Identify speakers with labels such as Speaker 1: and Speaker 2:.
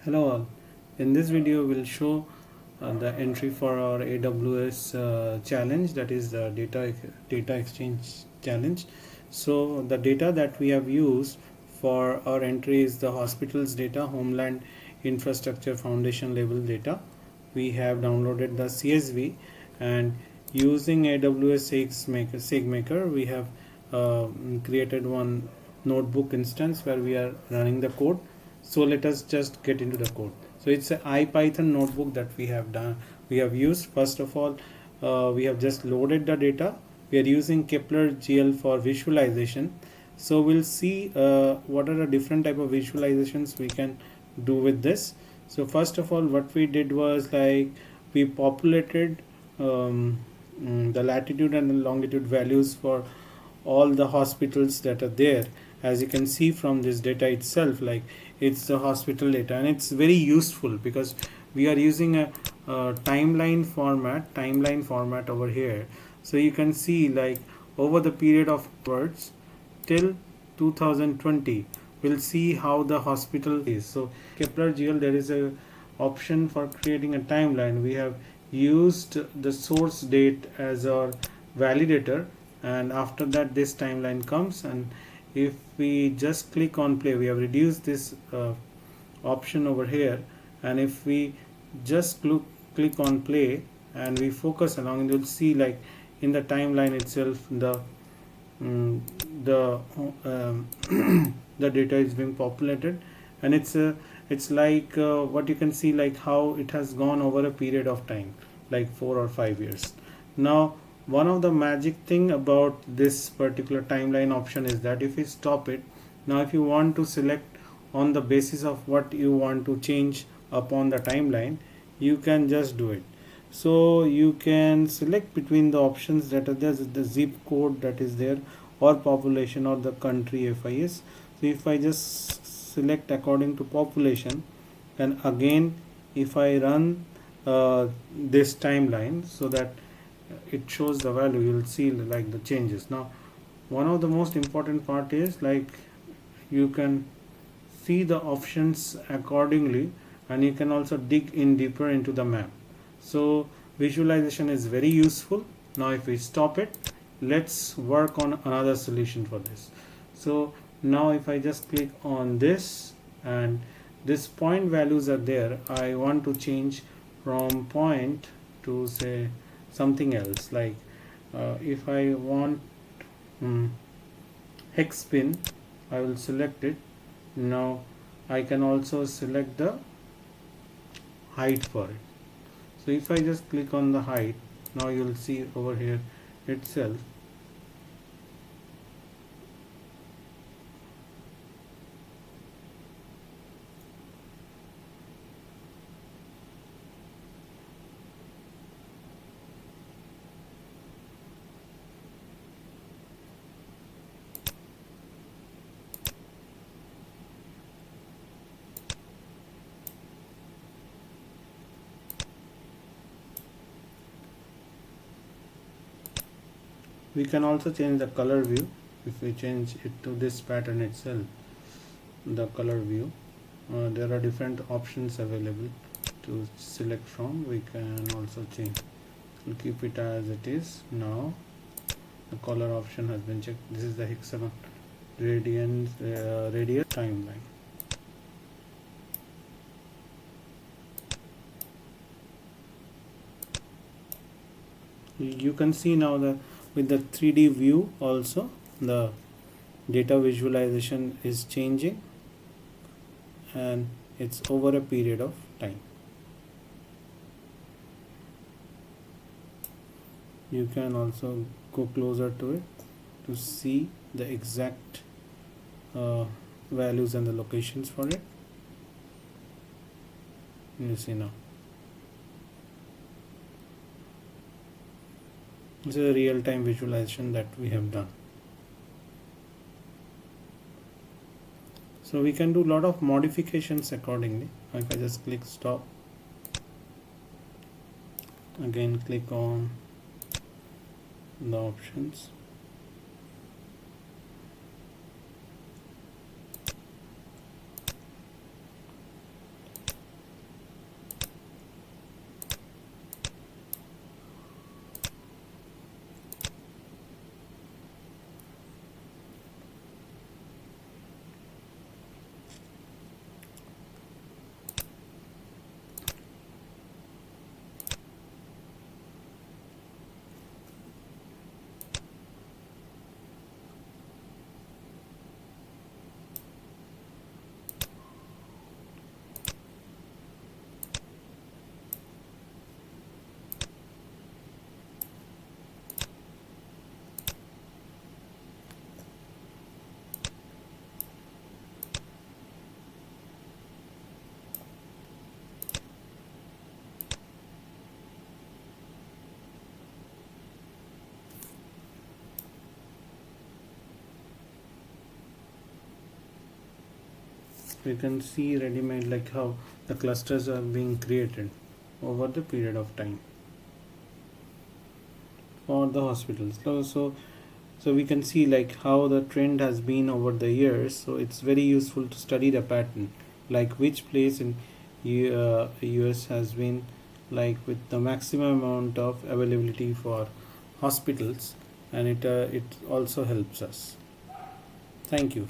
Speaker 1: Hello all. In this video we'll show the entry for our AWS challenge, that is the data exchange challenge. So the data that we have used for our entry is the hospital's data, Homeland Infrastructure Foundation level data. We have downloaded the CSV, and using AWS Sagemaker we have created one notebook instance where we are running the code. So let us just get into the code. So it's a IPython notebook that we have used. First of all, we have just loaded the data. We are using Kepler.GL for visualization. So we'll see what are the different type of visualizations we can do with this. So first of all, what we did was, like, we populated the latitude and the longitude values for all the hospitals that are there. As you can see from this data itself, like, it's the hospital data, and it's very useful because we are using a timeline format over here. So you can see, like, over the period of words till 2020, we'll see how the hospital is. So Kepler.GL, there is a option for creating a timeline. We have used the source date as our validator, and after that this timeline comes. And if we just click on play, we have reduced this option over here, and if we just click on play and we focus along, you'll see, like, in the timeline itself, mm, the the data is being populated, and it's like what you can see, like how it has gone over a period of time, like 4 or 5 years. Now, one of the magic thing about this particular timeline option is that if you stop it, now if you want to select on the basis of what you want to change upon the timeline, you can just do it. So you can select between the options that are there, the zip code that is there, or population, or the country FIS. So if I just select according to population, and again if I run this timeline so that it shows the value, you'll see, like, the changes. Now, one of the most important part is, like, you can see the options accordingly, and you can also dig in deeper into the map. So visualization is very useful. Now if we stop it, let's work on another solution for this. So now if I just click on this, and this point values are there, I want to change from point to, say, something else. Like, if I want hex pin, I will select it. Now I can also select the height for it. So if I just click on the height, now you'll see over here itself, we can also change the color view. If we change it to this pattern itself, the color view, there are different options available to select from. We can also change, we'll keep it as it is. Now the color option has been checked. This is the hexagon radius timeline. You can see now that with the 3D view also, the data visualization is changing, and it's over a period of time. You can also go closer to it to see the exact values and the locations for it. You see now. This is a real-time visualization that we have done. So we can do a lot of modifications accordingly. If I just click stop, again click on the options, we can see ready-made, like how the clusters are being created over the period of time for the hospitals. So we can see like how the trend has been over the years. So it's very useful to study the pattern, like which place in US has been like with the maximum amount of availability for hospitals, and it also helps us. Thank you.